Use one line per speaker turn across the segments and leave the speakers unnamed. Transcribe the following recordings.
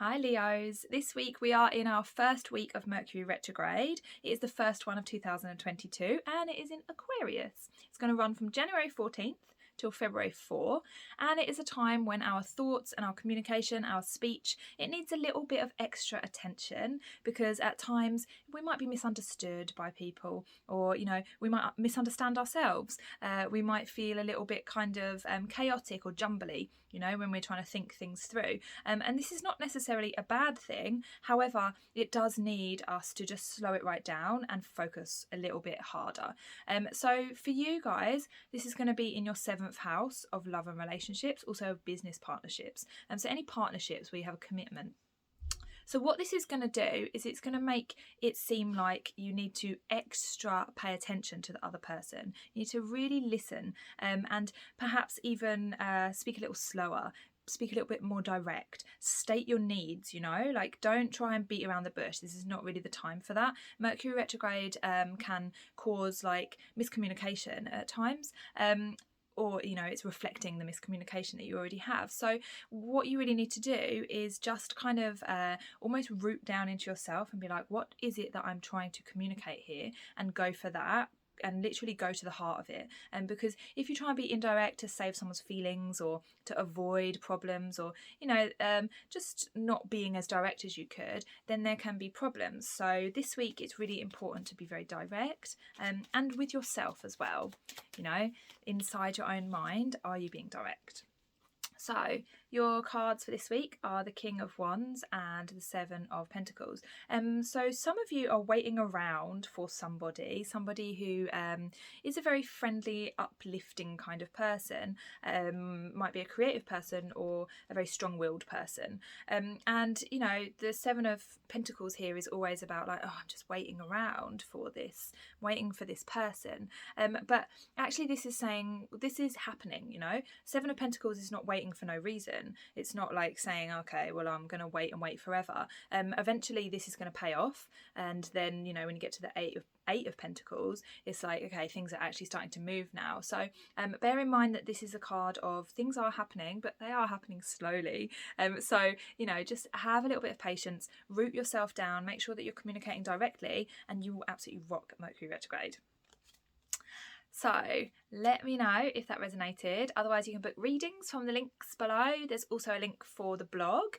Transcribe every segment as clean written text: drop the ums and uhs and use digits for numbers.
Hi Leos, this week we are in our first week of Mercury Retrograde. It is the first one of 2022 and it is in Aquarius. It's going to run from January 14th till February 4, and it is a time when our thoughts and our communication, our speech, it needs a little bit of extra attention, because at times we might be misunderstood by people, or we might misunderstand ourselves. We might feel a little bit kind of chaotic or jumbly, when we're trying to think things through, and this is not necessarily a bad thing. However, it does need us to just slow it right down and focus a little bit harder. So for you guys, this is going to be in your 7th house of love and relationships, also of business partnerships. So any partnerships where you have a commitment. So what this is going to do is it's going to make it seem like you need to extra pay attention to the other person. You need to really listen, and perhaps even speak a little slower, speak a little bit more direct, state your needs, like don't try and beat around the bush. This is not really the time for that. Mercury retrograde can cause like miscommunication at times, or it's reflecting the miscommunication that you already have. So what you really need to do is just kind of almost root down into yourself and be like, what is it that I'm trying to communicate here, and go for that and literally go to the heart of it. And because if you try and be indirect to save someone's feelings or to avoid problems, or just not being as direct as you could, then there can be problems. So this week it's really important to be very direct, and with yourself as well. Inside your own mind, are you being direct? So your cards for this week are the King of Wands and the Seven of Pentacles. So some of you are waiting around for somebody who is a very friendly, uplifting kind of person. Might be a creative person or a very strong-willed person. And the Seven of Pentacles here is always about like, oh, I'm just waiting around for this, waiting for this person. But actually this is saying this is happening. Seven of Pentacles is not waiting for no reason. It's not like saying, okay, well, I'm going to wait and wait forever. Eventually this is going to pay off, and then when you get to the Eight of Pentacles, it's like, okay, things are actually starting to move now. So bear in mind that this is a card of things are happening, but they are happening slowly. So just have a little bit of patience, root yourself down, make sure that you're communicating directly, and you will absolutely rock Mercury retrograde. So let me know if that resonated. Otherwise, you can book readings from the links below. There's also a link for the blog,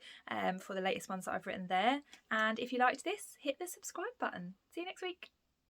for the latest ones that I've written there. And if you liked this, hit the subscribe button. See you next week.